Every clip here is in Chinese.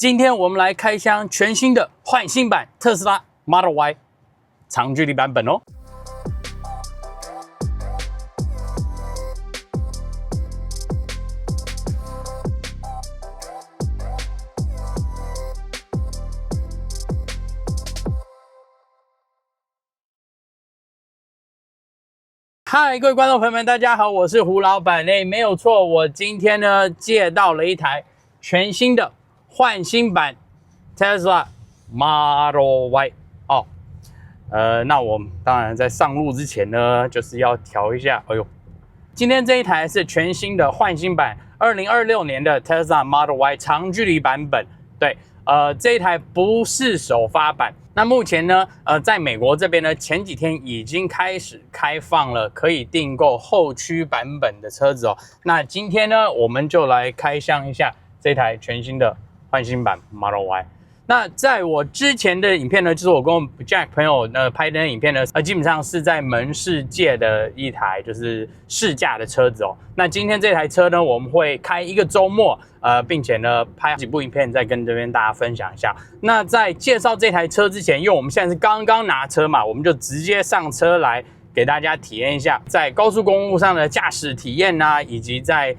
今天我們來開箱全新的換新版特斯拉 Model Y 長距離版本哦。嗨，各位觀眾朋友們，大家好，我是胡老闆。沒有錯，我今天呢借到了一台全新的換新版 Tesla Model Y 哦。那我當然在上路之前呢，就是要調一下。哎呦，今天這一台是全新的換新版2026年的 Tesla Model Y 長距離版本。對，這一台不是首發版。那目前呢，在美國這邊呢，前幾天已經開始開放了可以訂購後驅版本的車子哦。那今天呢，我們就來開箱一下這台全新的換新版 Model Y。那在我之前的影片呢，就是我跟我 Jack 朋友拍的影片呢，基本上是在門市借的一台就是試駕的車子哦。那今天這台車呢，我們會開一個週末，並且呢拍幾部影片，再跟這邊大家分享一下。那在介紹這台車之前，因為我們現在是剛剛拿車嘛，我們就直接上車來給大家體驗一下在高速公路上的駕駛體驗啊，以及在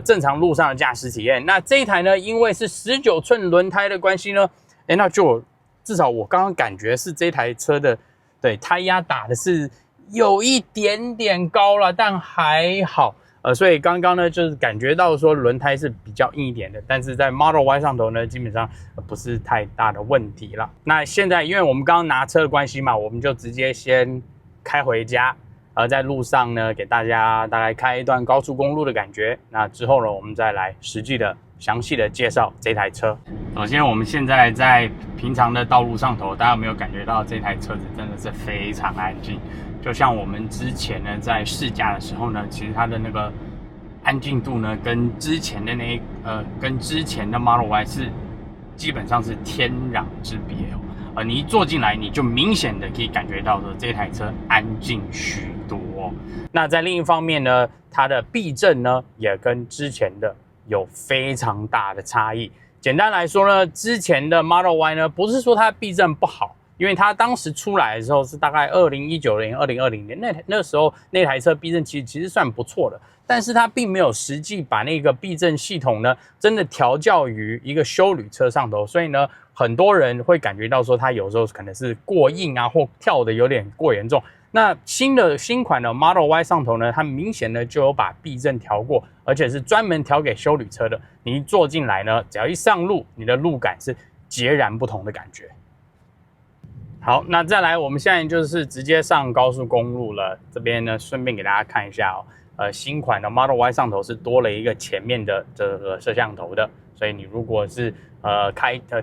正常路上的駕駛體驗。那這一台呢，因為是19寸輪胎的關係呢，那就至少我剛剛感覺是這台車的胎壓打的是有一點點高了，但還好。所以剛剛呢就是感覺到說輪胎是比較硬一點的，但是在 Model Y 上頭呢，基本上不是太大的問題了。那現在因為我們剛剛拿車的關係嘛，我們就直接先開回家，在路上呢給大家大概開一段高速公路的感覺。那之後呢，我們再來實際的詳細的介紹這台車。首先，我們現在在平常的道路上頭，大家有沒有感覺到這台車子真的是非常安靜？就像我們之前呢在試駕的時候呢，其實它的那個安靜度呢，跟之前的 Model Y 是基本上是天壤之別哦。你一坐進來，你就明顯的可以感覺到說這台車安靜許多哦。那在另一方面呢，它的避震呢也跟之前的有非常大的差異。簡單來說呢，之前的 Model Y 呢，不是說它避震不好，因為它當時出來的時候是大概2019年、2020年那時候那台車避震其實算不錯的，但是它並沒有實際把那個避震系統呢真的調教於一個休旅車上頭，所以呢，很多人會感覺到說它有時候可能是過硬啊，或跳的有點過嚴重。那新款的 Model Y 上頭呢，它明顯呢就有把避震調過，而且是專門調給休旅車的。你一坐進來呢，只要一上路，你的路感是截然不同的感覺。好，那再來，我們現在就是直接上高速公路了。這邊呢，順便給大家看一下哦，新款的 Model Y 上頭是多了一個前面的這個攝像頭的，所以你如果是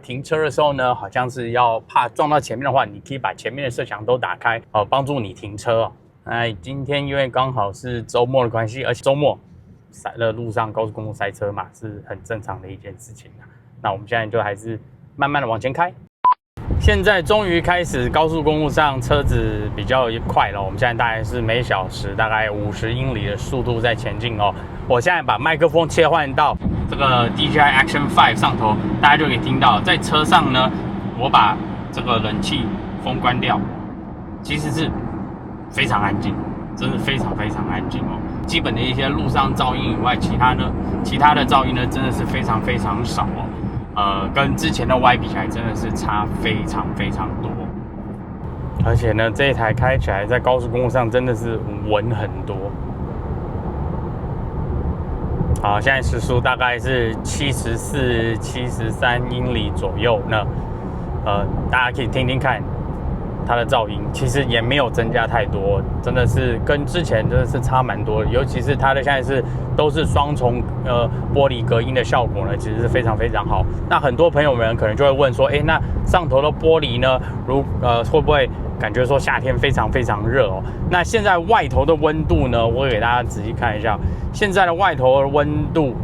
停車的時候呢，好像是要怕撞到前面的話，你可以把前面的攝像头打開，幫助你停車哦。今天因為剛好是周末的關係，而且周末路上高速公路塞車嘛，是很正常的一件事情啊。那我們現在就還是慢慢的往前開。現在終於開始高速公路上車子比較快了，我們現在大概是每小時大概50英里的速度在前進哦。我現在把麥克風切換到這個 DJI Action 5上頭，大家就可以聽到，在車上呢，我把這個冷氣風關掉，其實是非常安靜，真的非常非常安靜哦。基本的一些路上噪音以外，其他的噪音呢，真的是非常非常少哦。跟之前的 Y 比起來，真的是差非常非常多。而且呢，這一台開起來在高速公路上真的是穩很多。好，現在時速大概是74、73英里左右。那大家可以聽听看它的噪音，其實也没有增加太多，真的是跟之前真的是差蠻多的。尤其是它的現在都是双重玻璃隔音的效果呢，其實是非常非常好。那很多朋友們可能就會問說，那上頭的玻璃呢，會不會感覺說夏天非常非常熱哦？那現在外頭的溫度呢，我給大家仔細看一下，現在的外頭的溫度。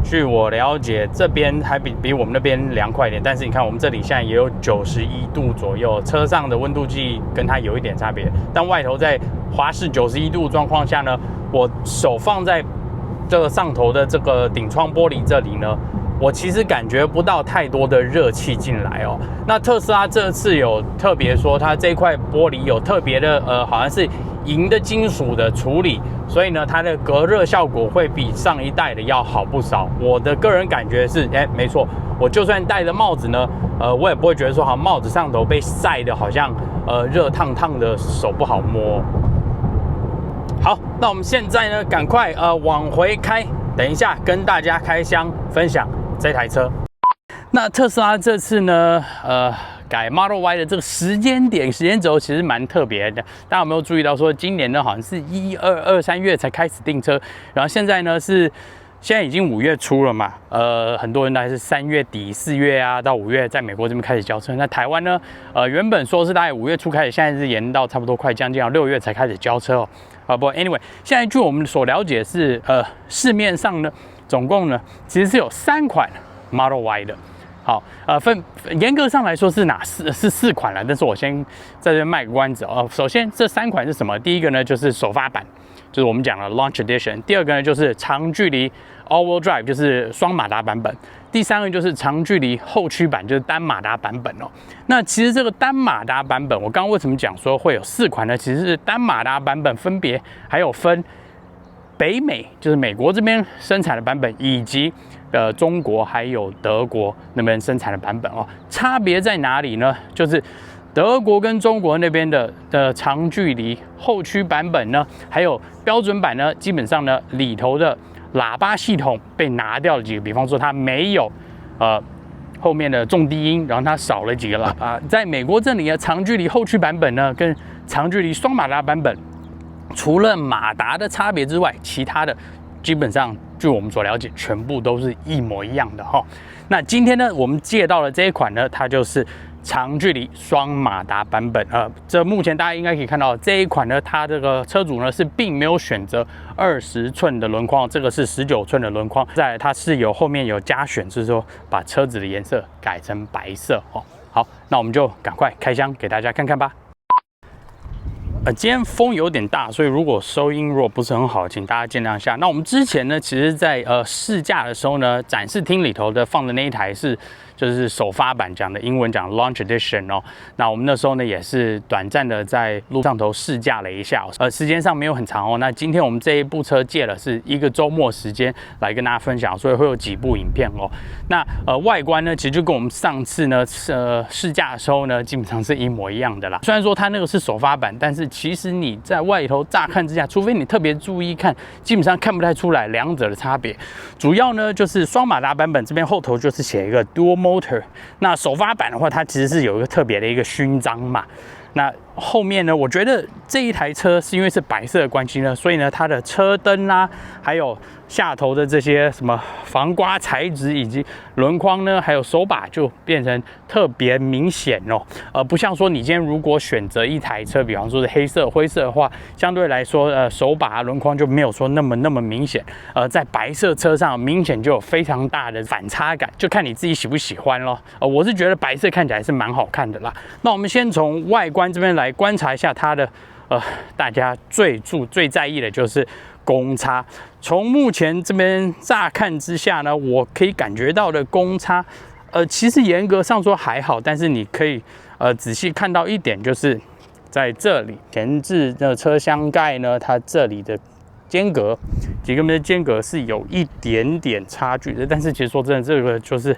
據我了解，這邊還比我們那邊涼快一點，但是你看我們這裡現在也有91度左右，車上的溫度計跟它有一點差別，但外頭在華氏91度狀況下呢，我手放在這個上頭的這個頂窗玻璃這裡呢，我其實感覺不到太多的熱氣進來哦。那特斯拉這次有特別說，它這塊玻璃有特別的好像是銀的金屬的處理，所以呢，它的隔熱效果會比上一代的要好不少。我的個人感覺是，沒錯，我就算戴着帽子呢，我也不會覺得說，好像帽子上頭被曬的好像熱燙燙的，手不好摸。好，那我們現在呢，趕快往回開，等一下跟大家開箱分享這台車。那特斯拉這次呢，改 Model Y 的這個時間點、時間軸其實蠻特別的。大家有沒有注意到說，今年呢好像是1、2、3月才開始訂車，然後現在呢現在已經5月初了嘛，很多人大概是3月底、4月啊，到5月在美國這邊開始交車。那台灣呢，原本說是大概5月初開始，現在是延到差不多快將近要6月才開始交車哦。不過 anyway， 現在據我們所了解是，市面上呢，總共呢其實是有3款 Model Y 的。好，嚴格上來說是4款了，但是我先在這邊賣個關子哦。首先這3款是什麼？第一個呢就是首發版，就是我們講的 Launch Edition。第二個呢就是長距離 All-Wheel Drive， 就是雙馬達版本。第三個就是長距離後驅版，就是單馬達版本哦。那其實這個單馬達版本，我剛剛為什麼講說會有4款呢？其實是單馬達版本分別還有分北美，就是美國這邊生產的版本，以及中國還有德國那邊生產的版本哦。差別在哪裡呢？就是德國跟中國那邊的長距離後驅版本呢，還有標準版呢，基本上呢裡頭的喇叭系統被拿掉了幾個，比方說它沒有後面的重低音，然後它少了幾個喇叭。在美國這裡的長距離後驅版本呢，跟長距離雙馬達版本，除了馬達的差別之外，其他的基本上據我們所了解，全部都是一模一樣的哈。那今天呢，我們借到的這一款呢，它就是長距離雙馬達版本。這目前大家應該可以看到這一款呢，它這個車主呢是並沒有選擇20寸的輪框，這個是19寸的輪框。再來它是有後面有加選，就是說把車子的顏色改成白色哦。好，那我們就趕快開箱給大家看看吧。今天風有點大，所以如果收音如果不是很好，請大家見諒一下。那我們之前呢，其實在試駕的時候呢，展示廳裡頭的放的那一台就是首發版，講的英文講 Launch Edition 哦。那我們那時候呢也是短暫的在路上頭試駕了一下，時間上沒有很長哦。那今天我們這一部車借了是一個週末時間來跟大家分享，所以會有幾部影片哦。那外觀呢，其實就跟我們上次呢試駕的時候呢，基本上是一模一樣的啦。雖然說它那個是首發版，但是其實你在外頭乍看之下，除非你特別注意看，基本上看不太出來兩者的差別。主要呢就是雙馬達版本這邊後頭就是寫一個 Dual Motor， 那首發版的話，它其實是有一個特別的一個勳章嘛。那後面呢，我覺得這一台車是因為是白色的關係呢，所以呢它的車燈啊，還有下頭的這些什麼防刮材質以及輪框呢，還有手把就變成特別明顯哦。不像說你今天如果選擇一台車，比方說是黑色、灰色的話，相對來說手把輪框就沒有說那麼明顯。在白色車上明顯就有非常大的反差感，就看你自己喜不喜歡咯。我是覺得白色看起來是蠻好看的啦。那我們先從外觀這邊来觀察一下它的大家最在意的就是公差。從目前這邊乍看之下呢，我可以感覺到的公差，其實嚴格上說還好，但是你可以仔細看到一點，就是在這裡前置的車廂蓋呢，它這裡的間隔幾個的間隔是有一點點差距的，但是其實說真的，這個就是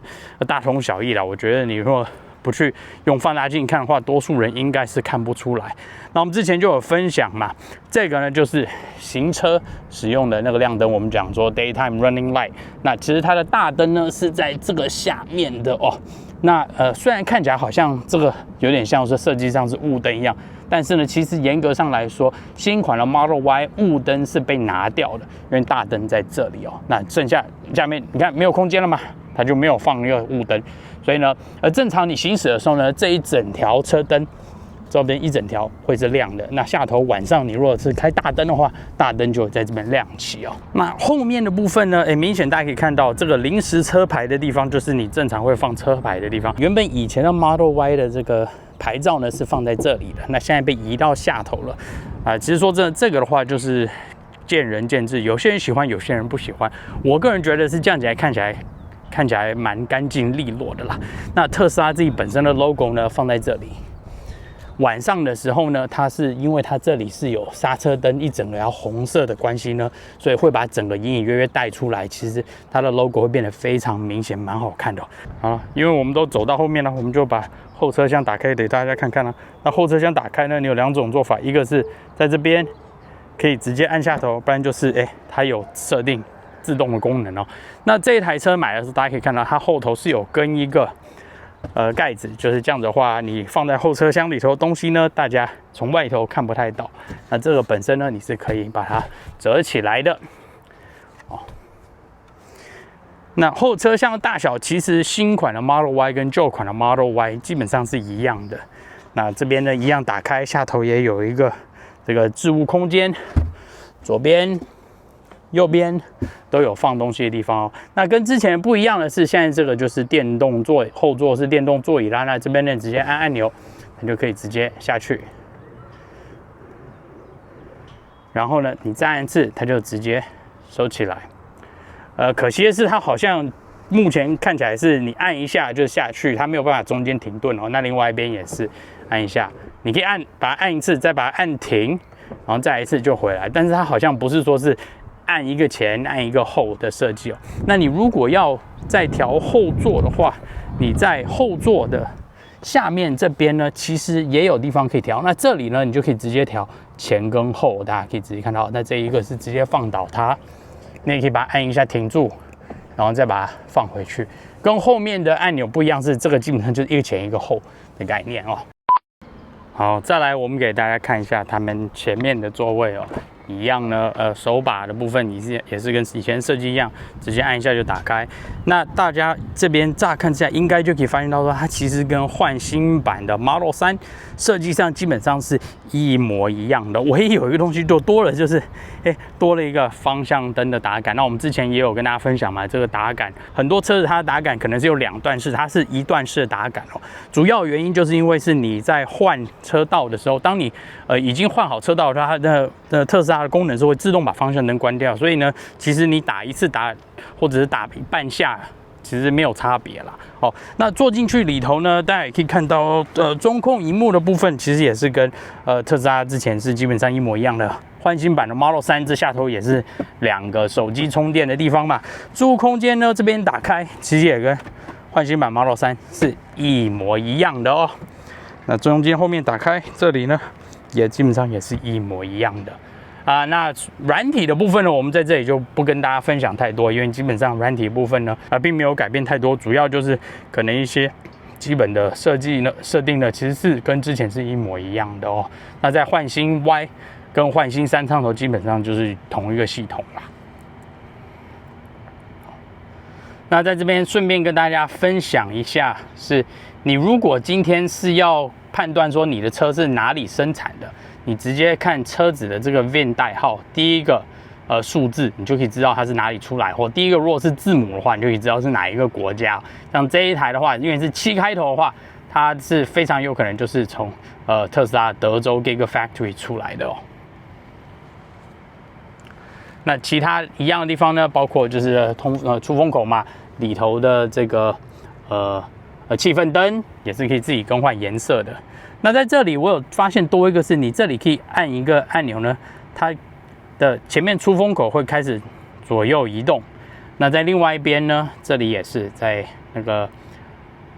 大同小異啦。我覺得你如果不去用放大鏡看的話，多數人應該是看不出來。那我們之前就有分享嘛，這個呢就是行車使用的那個亮燈，我們講說 Daytime Running Light。那其實它的大燈呢是在這個下面的哦。那雖然看起來好像這個有點像是設計上是霧燈一樣，但是呢，其實嚴格上來說，新款的 Model Y 霧燈是被拿掉的，因為大燈在這裡哦。那剩下面你看沒有空間了嘛，它就沒有放一個霧燈。所以呢，正常你行駛的時候呢，這一整條車燈這邊一整條會是亮的。那下頭晚上你如果是開大燈的話，大燈就會在這邊亮起哦。那後面的部分呢，明顯大家可以看到這個臨時車牌的地方，就是你正常會放車牌的地方。原本以前的 Model Y 的這個牌照呢是放在這裡的，那現在被移到下頭了。其實說真的，這個的話就是見仁見智，有些人喜歡，有些人不喜歡。我個人覺得是這樣子來看起來看起來蠻乾淨利落的啦。那特斯拉自己本身的 logo 呢放在這裡，晚上的時候呢，它是因為它這裡是有剎車燈一整個要紅色的關係呢，所以會把整個隱隱約約帶出來。其實它的 logo 會變得非常明顯，蠻好看的。好，因為我們都走到後面了，我們就把後車廂打開給大家看看啦。那後車廂打開呢，你有2種做法，一個是在這邊可以直接按下頭，不然就是它有設定自動的功能哦。那這一台車買的時候，大家可以看到它後頭是有跟一個蓋子，就是這樣子的話，你放在後車廂裡頭的東西呢，大家從外頭看不太到。那這個本身呢，你是可以把它折起來的。哦，那後車廂的大小其實新款的 Model Y 跟舊款的 Model Y 基本上是一樣的。那這邊呢，一樣打開，下頭也有一個這個置物空間，左邊、右邊都有放東西的地方哦。那跟之前不一樣的是，現在這個就是電動座椅，後座是電動座椅啦。那這邊呢，直接按按鈕，它就可以直接下去。然後呢，你再按一次，它就直接收起来。可惜的是，它好像目前看起来是你按一下就下去，它沒有辦法中間停頓哦。那另外一邊也是按一下，你可以把它按一次，再把它按停，然後再一次就回來。但是它好像不是说是按一個前按一個後的設計哦。那你如果要再調後座的話，你在後座的下面這邊呢，其實也有地方可以調。那這裡呢，你就可以直接調前跟後，大家可以直接看到。那這一個是直接放倒它，你也可以把它按一下停住，然後再把它放回去。跟後面的按鈕不一樣，是這個基本上就是一個前一個後的概念哦。好，再來我們給大家看一下他們前面的座位哦。一樣呢，手把的部分也是跟以前設計一樣，直接按一下就打開。那大家這邊乍看之下，應該就可以發現到說，它其實跟換新版的 Model 3設計上基本上是一模一樣的。唯一有一個東西就多了，就是多了一個方向燈的打桿。那我們之前也有跟大家分享嘛，這個打桿很多車子它的打桿可能是有2段式，它是1段式的打桿哦。主要原因就是因為是你在換車道的時候，當你已經換好車道的話，它的特斯拉它的功能是会自動把方向燈關掉，所以呢，其實你打一次或者是打半下，其實沒有差別啦。好，那坐進去裡頭呢，大家也可以看到，中控螢幕的部分其實也是跟特斯拉之前是基本上一模一樣的。換新版的 Model 3這下頭也是2個手機充電的地方嘛。置物空間呢，這邊打開，其實也跟換新版 Model 3是一模一樣的哦。那中間後面打開，這裡呢也基本上也是一模一樣的。那軟體的部分呢，我們在這裡就不跟大家分享太多，因為基本上軟體部分呢，並沒有改變太多，主要就是可能一些基本的設定呢，其實是跟之前是一模一樣的哦。那在換新 Y 跟換新3上頭，基本上就是同一個系統啦。那在這邊順便跟大家分享一下，是你如果今天是要判斷說你的車是哪裡生產的，你直接看車子的這個 VIN 代號，第一個數字，你就可以知道它是哪裡出來，或第一個如果是字母的話，你就可以知道是哪一個國家。像這一台的話，因為是7開頭的話，它是非常有可能就是從特斯拉德州 Gigafactory 出來的哦。那其他一樣的地方呢，包括就是出风口嘛，裡頭的這個氣氛燈也是可以自己更換顏色的。那在這裡我有發現多一個是，你這裡可以按一個按鈕呢，它的前面出风口會開始左右移動。那在另外一邊呢，這裡也是在那個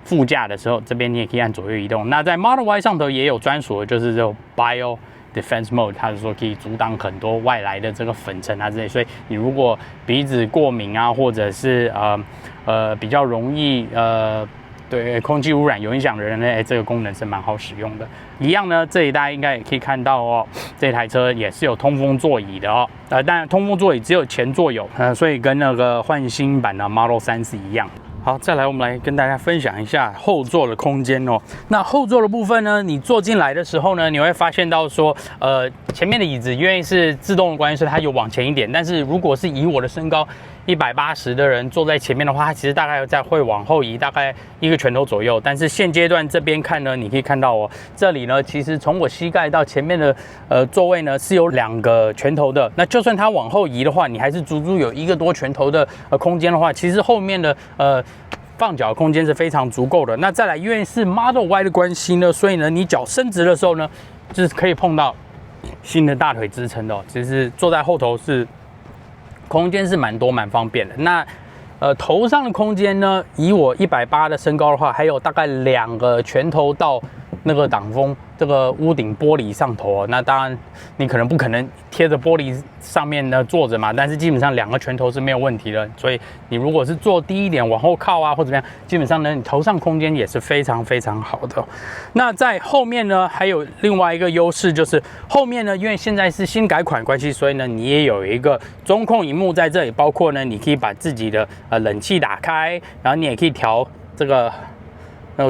副駕的時候，這邊你也可以按左右移動。那在 Model Y 上頭也有專屬的，就是這種 Bio Defense Mode， 它是說可以阻擋很多外來的這個粉塵啊之類。所以你如果鼻子過敏啊，或者是比較容易對空氣污染有影響的人呢，這個功能是蠻好使用的。一樣呢，這裡大家應該也可以看到哦，這台車也是有通風座椅的哦。當然通風座椅只有前座有，所以跟那個換新版的 Model 3是一樣的。好，再來我們來跟大家分享一下後座的空間哦。那後座的部分呢，你坐進來的時候呢，你會發現到說，前面的椅子因為是自動的關係，所以它有往前一點。但是如果是以我的身高， 180的人坐在前面的話，它其實大概會往後移大概1個拳頭左右。但是現階段這邊看呢，你可以看到哦，這裡呢其實從我膝蓋到前面的座位呢是有2個拳頭的。那就算它往後移的話，你還是足足有1個多拳頭的空間的話，其實後面的放腳的空間是非常足夠的。那再來，因為是 Model Y 的關係呢，所以呢你腳伸直的時候呢，就是可以碰到新的大腿支撐的哦。其實坐在後頭是空間是蠻多蠻方便的。那頭上的空間呢，以我180的身高的話，還有大概2個拳頭到那個擋風這個屋頂玻璃上頭哦。那當然你可能不可能貼着玻璃上面呢坐着嘛，但是基本上2個拳頭是沒有問題的。所以你如果是坐低一點往後靠啊或怎麼樣，基本上呢你頭上空間也是非常非常好的。那在後面呢還有另外一個優勢，就是後面呢因為現在是新改款關係，所以呢你也有一個中控螢幕在這裡，包括呢你可以把自己的冷氣打開，然後你也可以調這個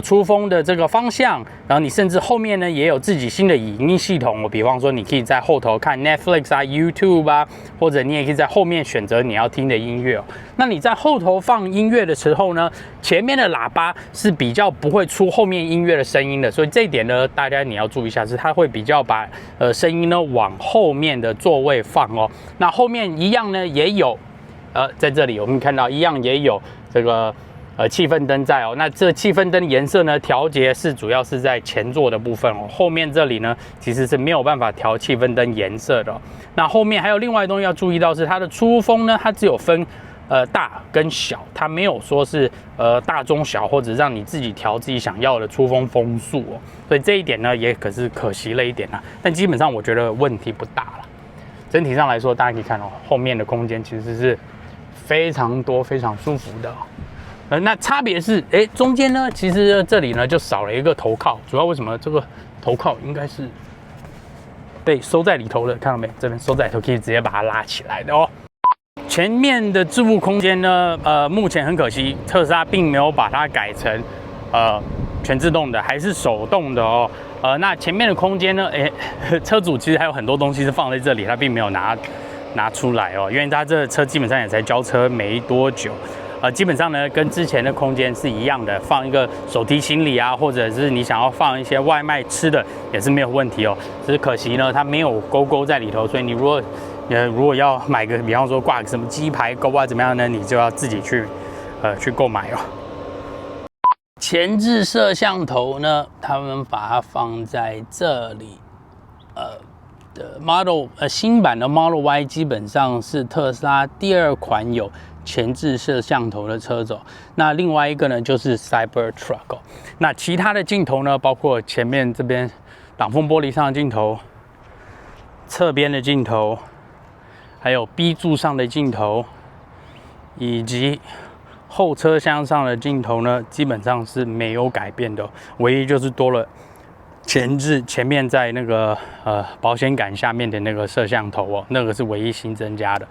出風的這個方向，然後你甚至後面呢也有自己新的影音系統。比方說你可以在後頭看 Netflix 啊、YouTube 啊，或者你也可以在後面選擇你要聽的音樂哦。那你在後头放音樂的時候呢，前面的喇叭是比較不會出後面音樂的聲音的，所以這一點呢大家你要注意一下，是它會比較把聲音呢往後面的座位放哦。那後面一樣呢也有在這裡我們看到一樣也有這個氣氛燈在哦。那這氣氛燈的顏色呢調節是主要是在前座的部分哦，後面這裡呢其實是沒有辦法調氣氛燈顏色的哦。那後面還有另外的東西要注意到，是它的出風呢，它只有分大跟小，它沒有說是大中小或者讓你自己調自己想要的出風风速哦。所以這一點呢也可惜了一點啦，但基本上我覺得問題不大了。整體上來說，大家可以看哦，後面的空間其實是非常多、非常舒服的哦。那差別是，中間呢，其實這裡呢就少了一個頭靠，主要為什麼？這個頭靠應該是被收在裡頭的，看到沒？這邊收在裡頭可以直接把它拉起來的哦。前面的置物空間呢，目前很可惜，特斯拉並沒有把它改成全自動的，還是手動的哦。那前面的空間呢，車主其實還有很多東西是放在這裡，他並沒有拿出來哦，因為他這車基本上也才交車沒多久。基本上呢，跟之前的空間是一樣的，放一個手提行李啊，或者是你想要放一些外賣吃的，也是沒有問題哦。只是可惜呢，它沒有勾在裡頭，所以你如果要買個，比方說掛個什麼雞排勾啊怎麼樣呢，你就要自己去購買哦。前置攝像頭呢，他們把它放在這裡，新版的 Model Y 基本上是特斯拉第2款有前置攝像頭的車子。那另外一個呢就是 Cybertruck 哦。那其他的鏡頭呢，包括前面這邊擋風玻璃上的鏡頭、側邊的鏡頭，還有 B 柱上的鏡頭，以及後車廂上的鏡頭呢，基本上是沒有改變的，唯一就是多了前面在那個保險桿下面的那個攝像頭哦，那個是唯一新增加的。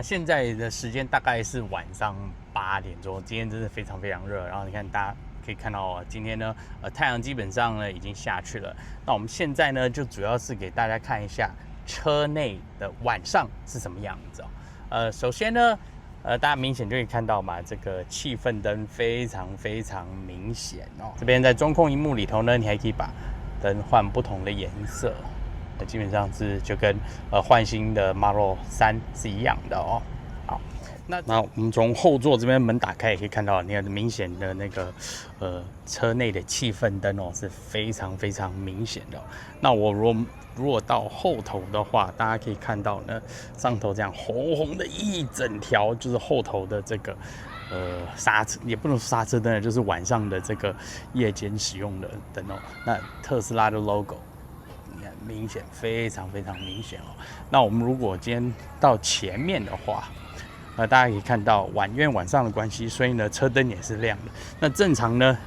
現在的時間大概是晚上8點鐘，今天真的非常非常熱。然後你看，大家可以看到今天呢，太陽基本上呢已經下去了。那我們現在呢，就主要是給大家看一下車內的晚上是什麼樣子哦。首先呢，大家明顯就可以看到嘛，這個氣氛燈非常非常明顯哦。這邊在中控螢幕裡頭呢，你還可以把燈換不同的顏色。基本上是就跟換新的 Model 3是一樣的哦。好，那我們從後座這邊門打開也可以看到，你看明顯的那個車內的氣氛燈哦是非常非常明顯的哦。那我如果到後頭的話，大家可以看到呢，上頭這樣紅紅的一整條，就是後頭的這個剎車，也不能說剎車燈，就是晚上的這個夜間使用的燈哦。那特斯拉的 logo。明顯，非常非常明顯哦。那我們如果今天到前面的話，大家可以看到因為晚上的關係，所以呢車燈也是亮的。那正常呢，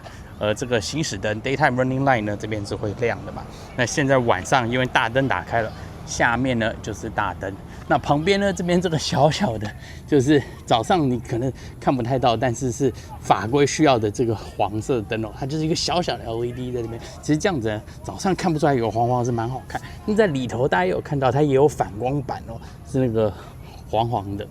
這個行駛燈 Daytime Running Light 呢這邊是會亮的嘛。那現在晚上因為大燈打開了，下面呢就是大燈。那旁邊呢，這邊這個小小的，就是早上你可能看不太到，但是是法規需要的這個黃色燈哦，它就是一個小小的 LED 在這邊。其實這樣子呢，早上看不出來有黃黃是蠻好看。那在裡頭大家也有看到，它也有反光板哦，是那個黃黃的。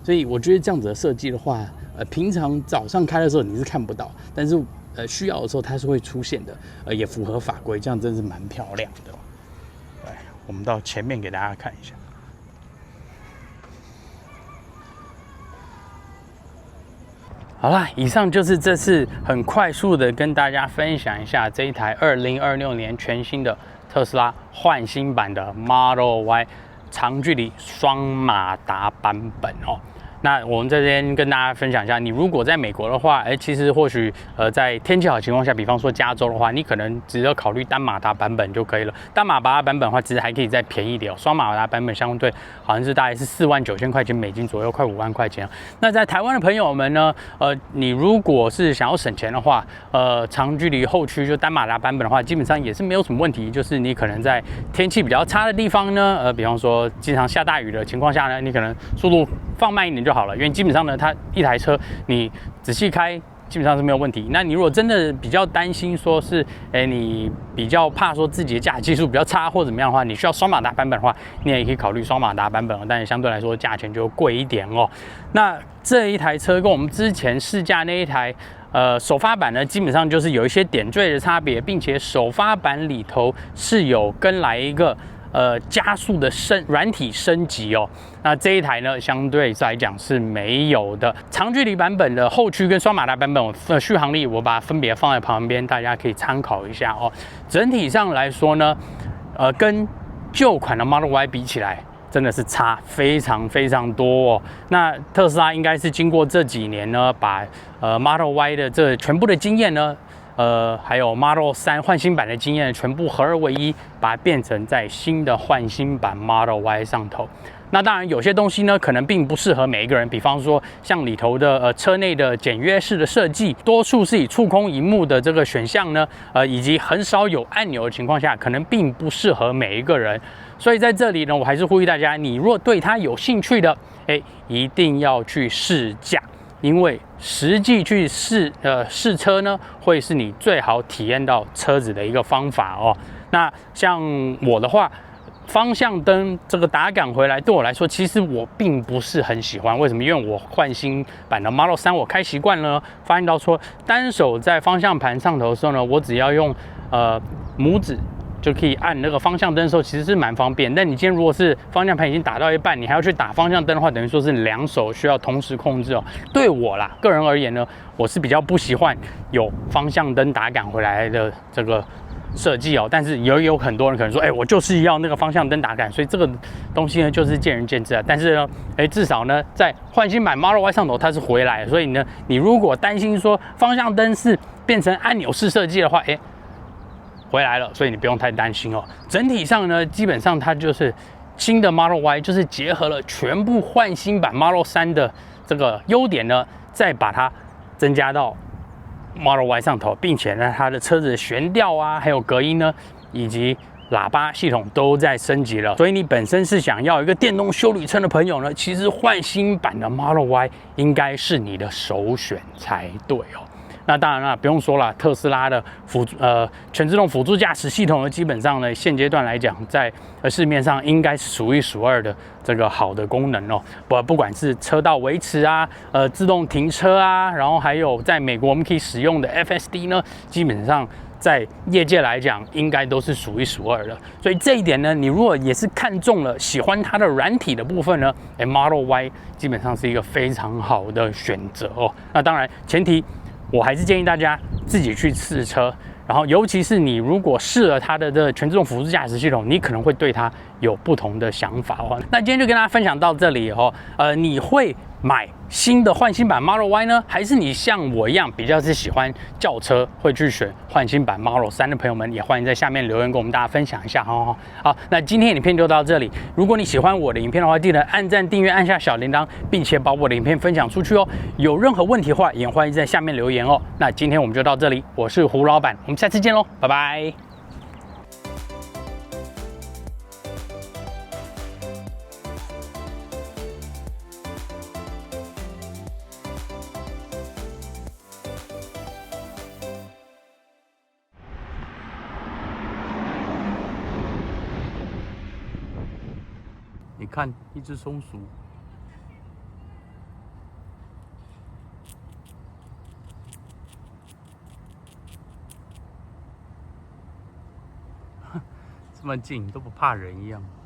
所以我覺得這樣子的設計的話，平常早上開的時候你是看不到，但是需要的時候它是會出現的，也符合法規，這樣真是蠻漂亮的。來，我們到前面給大家看一下。好啦，以上就是這次很快速的跟大家分享一下這一台2026年全新的特斯拉換新版的 Model Y 長距離雙馬達版本哦。那我們這邊跟大家分享一下，你如果在美國的話，其實或許在天氣好的情況下，比方說加州的話，你可能只要考慮單馬達版本就可以了。單馬達版本的話，其實還可以再便宜一點哦。雙馬達版本相对好像是大概是49000塊錢美金左右，快5萬塊錢。那在台灣的朋友們呢，你如果是想要省錢的話，長距離後驅就單馬達版本的話，基本上也是沒有什麼問題。就是你可能在天氣比較差的地方呢，比方說經常下大雨的情況下呢，你可能速度放慢一點就好了，因為基本上呢，它一台車你仔細開基本上是沒有問题。那你如果真的比較擔心說是，你比較怕說自己的駕駛技術比較差或怎麼樣的話，你需要雙馬達版本的話，你也可以考慮雙馬達版本，但是相對來說價錢就貴一點哦。那這一台車跟我們之前試駕那一台首發版呢，基本上就是有一些點綴的差別，并且首發版裡頭是有跟來一個加速的軟體升級哦。那這一台呢，相對來講是沒有的。長距離版本的後驅跟雙馬達版本續航力，我把它分別放在旁邊，大家可以參考一下哦。整體上來說呢，跟舊款的 Model Y 比起來，真的是差非常非常多哦。那特斯拉應該是經過這幾年呢，把Model Y 的這全部的經驗呢，還有 Model 3換新版的經驗全部合二為一，把它變成在新的換新版 Model Y 上頭。那當然有些東西呢，可能並不適合每一個人，比方說像裡頭的車內的簡約式的設計，多數是以觸控螢幕的這個選項呢，以及很少有按鈕的情況下，可能並不適合每一個人。所以在這裡呢，我還是呼籲大家，你若對它有興趣的，一定要去試駕，因為實際去試車呢，會是你最好體驗到車子的一個方法哦。那像我的話，方向燈這個打桿回來，對我來說，其實我並不是很喜歡。為什麼？因為我換新版的 Model 3，我開習慣了，發現到說單手在方向盤上頭的時候呢，我只要用拇指就可以按那個方向燈的時候，其實是蠻方便。但你今天如果是方向盤已經打到一半，你還要去打方向燈的話，等於說是兩手需要同時控制哦。對我啦，個人而言呢，我是比較不喜歡有方向燈打桿回来的這個設計哦。但是也有很多人可能說，我就是要那個方向燈打桿，所以這個東西呢就是見仁見智啊。但是呢，至少呢在換新版 Model Y 上頭它是回來的，所以呢，你如果擔心說方向燈是變成按鈕式設計的話，回來了，所以你不用太擔心哦。整體上呢，基本上它就是新的 Model Y， 就是結合了全部換新版 Model 3的這個優點呢，再把它增加到 Model Y 上頭，並且呢，它的車子的懸吊啊，還有隔音呢，以及喇叭系統都在升級了。所以你本身是想要一個電動休旅車的朋友呢，其實換新版的 Model Y 應該是你的首選才對哦。那當然了，不用說了，特斯拉的全自動輔助駕駛系統呢，基本上呢，現階段來講，在市面上應該是數一數二的這個好的功能哦。不管是車道維持啊，自動停車啊，然後還有在美國我們可以使用的 FSD 呢，基本上在業界來講，應該都是數一數二的。所以這一點呢，你如果也是看中了喜歡它的軟體的部分呢，Model Y 基本上是一個非常好的選擇哦。那當然前提，我還是建議大家自己去試車，然後尤其是你如果試了它的这個全自動輔助駕駛系統，你可能會對它有不同的想法哦。那今天就跟大家分享到這裡哦。你會買新的換新版 Model Y 呢，還是你像我一樣比較是喜歡轎車，會去選換新版 Model 3的朋友們，也歡迎在下面留言跟我們大家分享一下哦。好，那今天影片就到這裡。如果你喜歡我的影片的話，記得按讚、訂閱、按下小鈴鐺，並且把我的影片分享出去哦。有任何問題的話，也歡迎在下面留言哦。那今天我們就到這裡，我是胡老闆，我們下次見嘍，拜拜。你看，一只松鼠。這麼近都不怕人一樣。